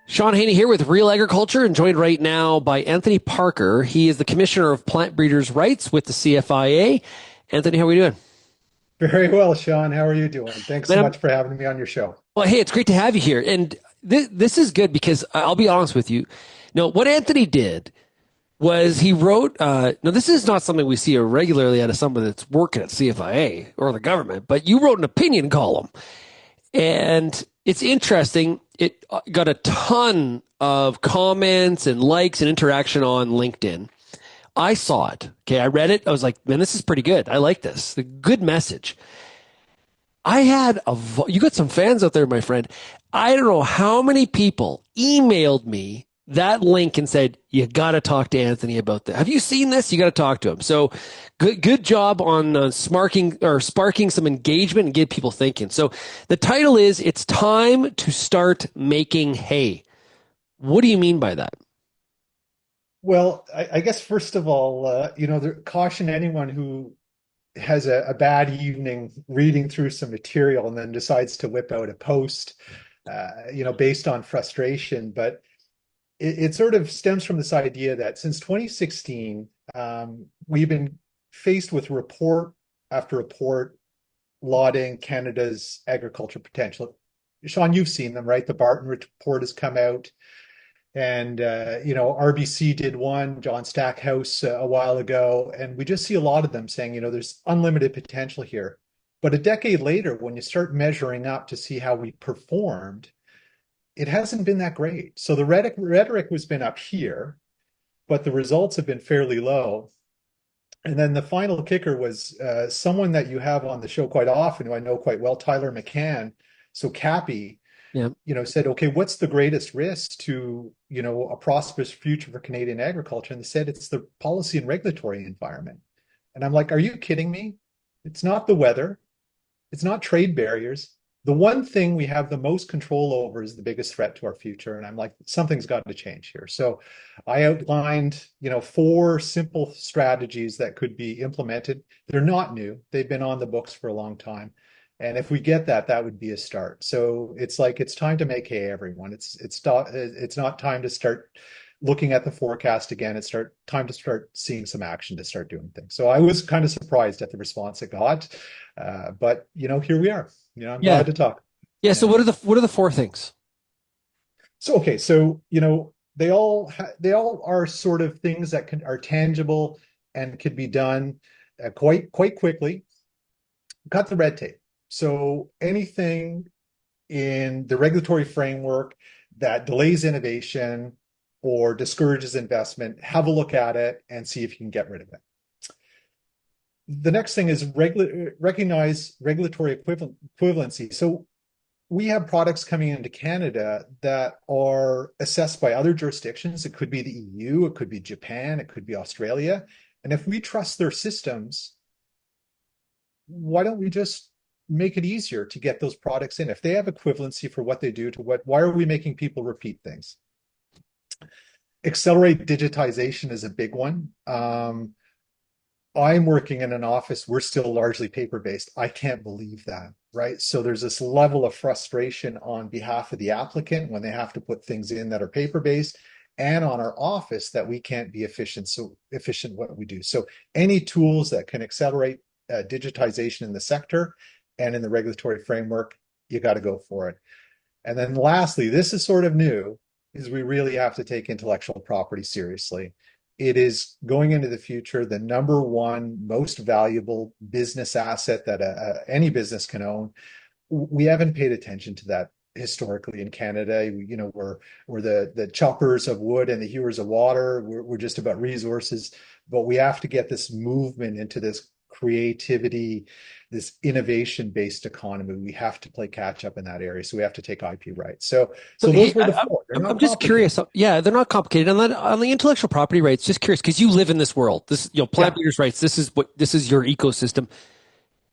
Shaun Haney here with Real Agriculture and joined right now by Anthony Parker. He is the Commissioner of Plant Breeders' Rights with the CFIA. Anthony, how are we doing? Very well, Sean. How are you doing? Thanks Man, so much for having me on your show. well, hey, it's great to have you here. And this is good because I'll be honest with you. No, what Anthony did was he wrote, now this is not something we see regularly out of someone that's working at CFIA or the government, but you wrote an opinion column. And it's interesting. It got a ton of comments and likes and interaction on LinkedIn. I saw it. Okay. I read it. I was like, man, this is pretty good. I like this. The good message. You got some fans out there, my friend. I don't know how many people emailed me that link and said, you got to talk to Anthony about that. Have you seen this? You got to talk to him. So good job on sparking some engagement and get people thinking. So the title is, It's Time to Start Making Hay. What do you mean by that? Well, I guess first of all, caution anyone who has a bad evening reading through some material and then decides to whip out a post, based on frustration. But it sort of stems from this idea that since 2016, we've been faced with report after report lauding Canada's agriculture potential. Sean, you've seen them, right? The Barton report has come out. And RBC did one, John Stackhouse a while ago, and we just see a lot of them saying, there's unlimited potential here. But a decade later, when you start measuring up to see how we performed, it hasn't been that great. So the rhetoric has been up here, but the results have been fairly low. And then the final kicker was someone that you have on the show quite often, who I know quite well, Tyler McCann. So Cappy, Yeah. said, okay, what's the greatest risk to, a prosperous future for Canadian agriculture? And they said, it's the policy and regulatory environment. And I'm like, are you kidding me? It's not the weather. It's not trade barriers. The one thing we have the most control over is the biggest threat to our future. And I'm like, something's got to change here. So I outlined, four simple strategies that could be implemented. They're not new. They've been on the books for a long time. And if we get that, that would be a start. So it's like, it's time to make hay, everyone. It's not time to start looking at the forecast again. It's time to start seeing some action, to start doing things. So I was kind of surprised at the response it got. But here we are. I'm Yeah. glad to talk. Yeah. So Yeah. what are the four things? So okay, so they all are sort of things that are tangible and could be done quite quickly. Cut the red tape. So anything in the regulatory framework that delays innovation or discourages investment, have a look at it and see if you can get rid of it. The next thing is recognize regulatory equivalency. So we have products coming into Canada that are assessed by other jurisdictions. It could be the EU, it could be Japan, it could be Australia. And if we trust their systems, why don't we just make it easier to get those products in? If they have equivalency for what they do to why are we making people repeat things? Accelerate digitization is a big one. I'm working in an office, we're still largely paper-based. I can't believe that, right? So there's this level of frustration on behalf of the applicant when they have to put things in that are paper-based, and on our office that we can't be efficient what we do. So any tools that can accelerate digitization in the sector and in the regulatory framework, you got to go for it. And then lastly, this is sort of new, is we really have to take intellectual property seriously. It is going into the future the number one most valuable business asset that any business can own. We haven't paid attention to that historically in Canada. We're the choppers of wood and the hewers of water. We're just about resources, but we have to get this movement into this creativity, this innovation-based economy. We have to play catch up in that area. So we have to take IP rights. So Hey, those were the four. They're I'm not just complicated. curious. Yeah, they're not complicated. On the intellectual property rights, just curious because you live in this world. This, plant Yeah. breeders' rights. This is your ecosystem.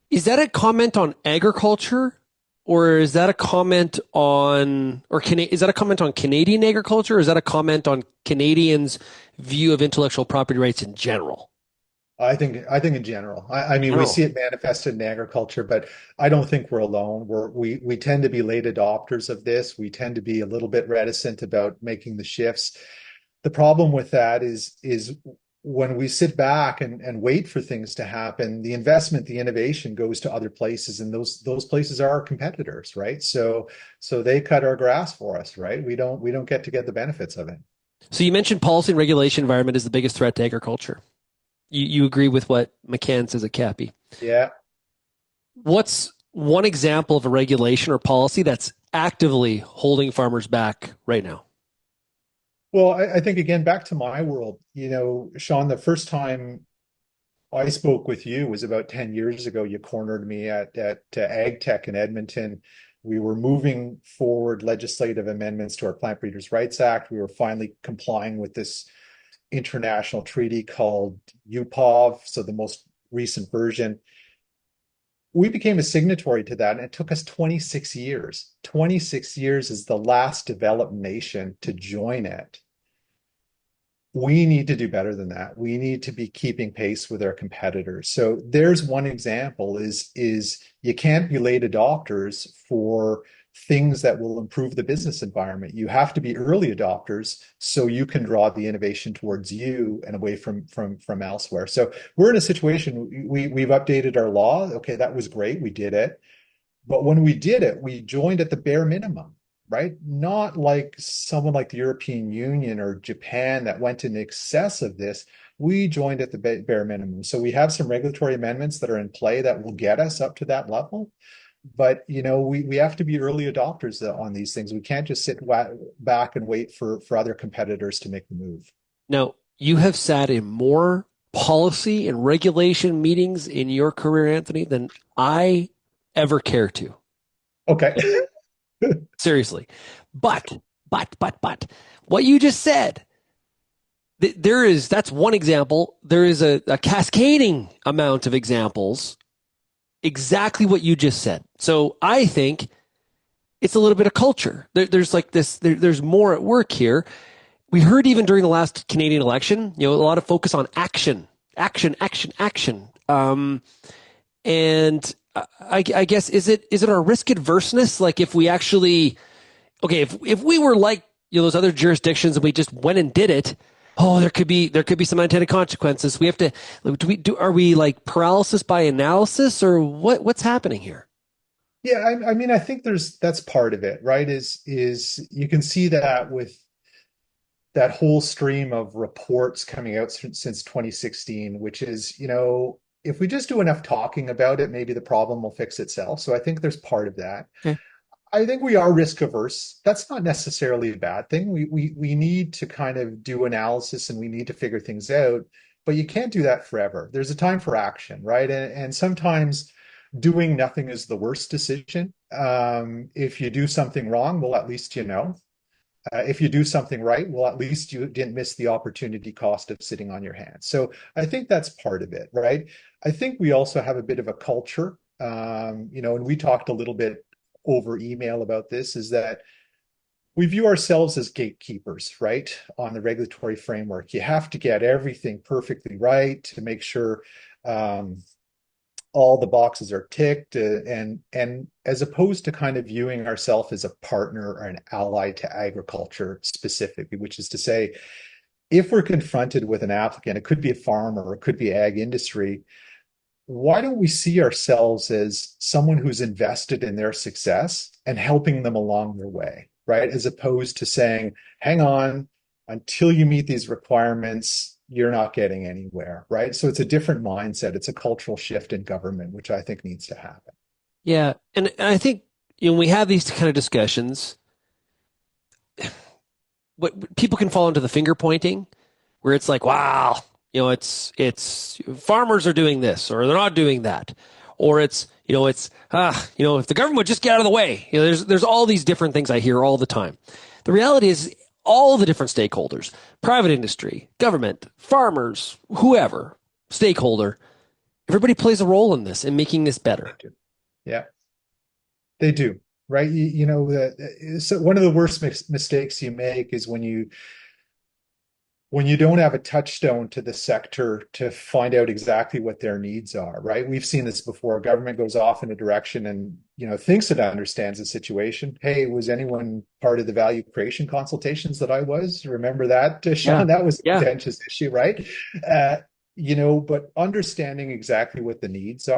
Is that a comment on agriculture, or is that a comment on, is that a comment on Canadian agriculture, or is that a comment on Canadians' view of intellectual property rights in general? I think in general. I mean, we see General. it manifested in agriculture, but I don't think we're alone. We tend to be late adopters of this. We tend to be a little bit reticent about making the shifts. The problem with that is when we sit back and wait for things to happen, the investment, the innovation goes to other places, and those places are our competitors, right? So they cut our grass for us, right? We don't get the benefits of it. So you mentioned policy and regulation environment is the biggest threat to agriculture. You agree with what McCann says at Cappy. Yeah. What's one example of a regulation or policy that's actively holding farmers back right now? Well, I think again, back to my world, Shaun, the first time I spoke with you was about 10 years ago. You cornered me at Ag Tech in Edmonton. We were moving forward legislative amendments to our Plant Breeders' Rights Act. We were finally complying with this international treaty called UPOV, so the most recent version. We became a signatory to that, and it took us 26 years. 26 years is the last developed nation to join it. We need to do better than that. We need to be keeping pace with our competitors. So there's one example is you can't be late adopters for things that will improve the business environment. You have to be early adopters so you can draw the innovation towards you and away from elsewhere. So we're in a situation we've updated our law. Okay, that was great. We did it. But when we did it, we joined at the bare minimum, right? Not like someone like the European Union or Japan that went in excess of this. We joined at the bare minimum. So we have some regulatory amendments that are in play that will get us up to that level. But we have to be early adopters on these things. We can't just sit back and wait for other competitors to make the move. Now, you have sat in more policy and regulation meetings in your career, Anthony, than I ever care to. Okay. Seriously. But, what you just said, that's one example. There is a cascading amount of examples, exactly what you just said. So I think it's a little bit of culture. There's like this, there's more at work here. We heard even during the last Canadian election, a lot of focus on action, action, action, action. And I guess is it our risk adverseness? Like if we actually, okay, if we were like those other jurisdictions and we just went and did it, oh, there could be some unintended consequences. We have to are we like paralysis by analysis, or what's happening here? Yeah, I mean, I think that's part of it, right? Is you can see that with that whole stream of reports coming out since 2016, which is, if we just do enough talking about it, maybe the problem will fix itself. So I think there's part of that. Okay. I think we are risk averse. That's not necessarily a bad thing. We need to kind of do analysis and we need to figure things out, but you can't do that forever. There's a time for action, right? And sometimes doing nothing is the worst decision. If you do something wrong, well, at least you know. If you do something right, well, at least you didn't miss the opportunity cost of sitting on your hands. So I think that's part of it, right? I think we also have a bit of a culture, and we talked a little bit over email about this, is that we view ourselves as gatekeepers, right? On the regulatory framework. You have to get everything perfectly right to make sure all the boxes are ticked, and as opposed to kind of viewing ourselves as a partner or an ally to agriculture specifically, which is to say, if we're confronted with an applicant, it could be a farmer or it could be ag industry, why don't we see ourselves as someone who's invested in their success and helping them along their way, right? As opposed to saying, hang on, until you meet these requirements, you're not getting anywhere, right? So it's a different mindset. It's a cultural shift in government, which I think needs to happen. Yeah, and I think when we have these kind of discussions, what people can fall into the finger pointing, where it's like, wow, it's farmers are doing this or they're not doing that, or if the government would just get out of the way. There's all these different things I hear all the time. The reality is all the different stakeholders, private industry, government, farmers, whoever, stakeholder, everybody plays a role in this and making this better. Yeah, they do, right? So one of the worst mistakes you make is when you when you don't have a touchstone to the sector to find out exactly what their needs are, right? We've seen this before. Government goes off in a direction and, thinks it understands the situation. Hey, was anyone part of the value creation consultations that I was? Remember that, Yeah. Shaun? That was a Yeah. contentious issue, right? Uh, but understanding exactly what the needs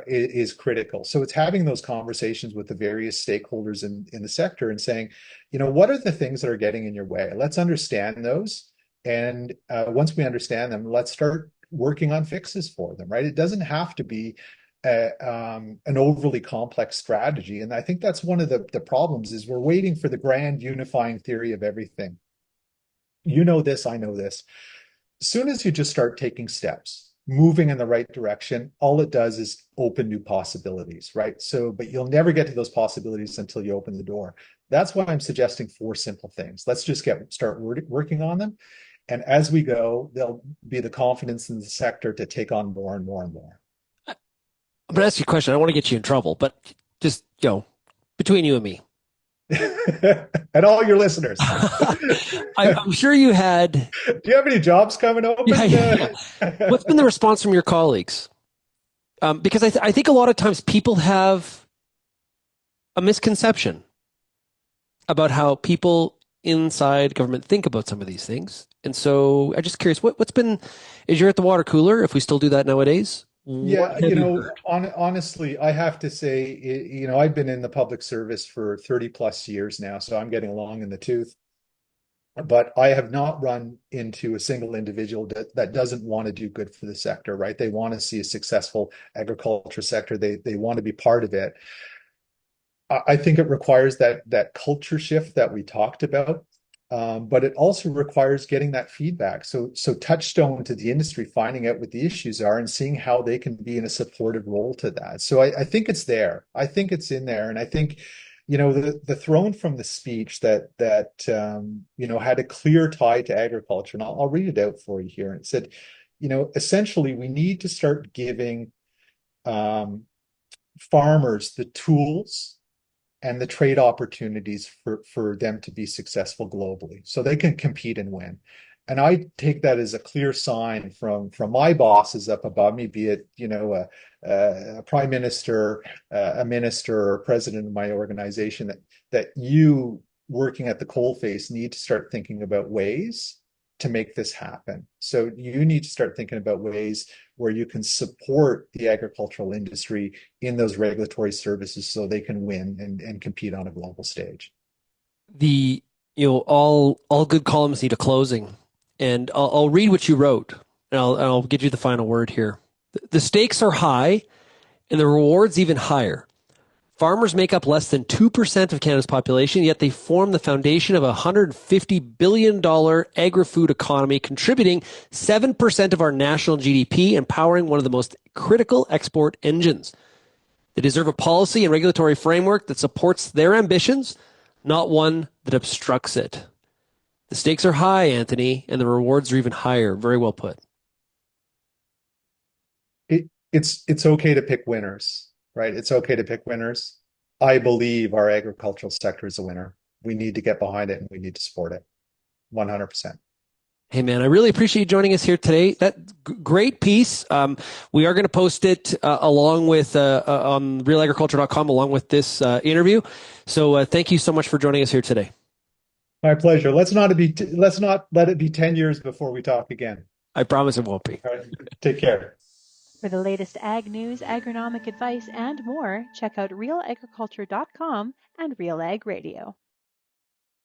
is critical. So it's having those conversations with the various stakeholders in the sector and saying, what are the things that are getting in your way? Let's understand those. And once we understand them, let's start working on fixes for them, right? It doesn't have to be an overly complex strategy. And I think that's one of the problems is we're waiting for the grand unifying theory of everything. You know this, I know this. As soon as you just start taking steps, moving in the right direction, all it does is open new possibilities, right? So, but you'll never get to those possibilities until you open the door. That's why I'm suggesting four simple things. Let's just start working on them. And as we go, there'll be the confidence in the sector to take on more and more and more. I'm gonna ask you a question. I don't want to get you in trouble, but just, between you and me. And all your listeners. I'm sure you had. Do you have any jobs coming open? Yeah, yeah, yeah. What's been the response from your colleagues? Because I think a lot of times people have a misconception about how people inside government think about some of these things. And so I'm just curious, what's been, is you're at the water cooler, if we still do that nowadays? What Yeah, have you heard? honestly, I have to say, I've been in the public service for 30 plus years now, so I'm getting along in the tooth. But I have not run into a single individual that doesn't want to do good for the sector, right? They want to see a successful agriculture sector. They want to be part of it. I think it requires that culture shift that we talked about, but it also requires getting that feedback. So touchstone to the industry, finding out what the issues are and seeing how they can be in a supportive role to that. So I think it's there. I think it's in there, and I think the throne from the speech that had a clear tie to agriculture, and I'll read it out for you here. And it said, essentially, we need to start giving um, farmers the tools and the trade opportunities for them to be successful globally so they can compete and win. And I take that as a clear sign from my bosses up above me, be it, a prime minister, a minister, or president of my organization, that you working at the coalface need to start thinking about ways to make this happen. So you need to start thinking about ways where you can support the agricultural industry in those regulatory services so they can win and compete on a global stage. The, all good columns need a closing. And I'll read what you wrote, and I'll give you the final word here. The stakes are high and the rewards even higher. Farmers make up less than 2% of Canada's population, yet they form the foundation of a $150 billion agri-food economy, contributing 7% of our national GDP and powering one of the most critical export engines. They deserve a policy and regulatory framework that supports their ambitions, not one that obstructs it. The stakes are high, Anthony, and the rewards are even higher. Very well put. It's okay to pick winners, right? It's okay to pick winners. I believe our agricultural sector is a winner. We need to get behind it and we need to support it 100%. Hey man, I really appreciate you joining us here today. That great piece. We are going to post it along with on realagriculture.com along with this interview. So thank you so much for joining us here today. My pleasure. Let's not let it be 10 years before we talk again. I promise it won't be. All right. Take care. For the latest ag news, agronomic advice, and more, check out realagriculture.com and Real Ag Radio.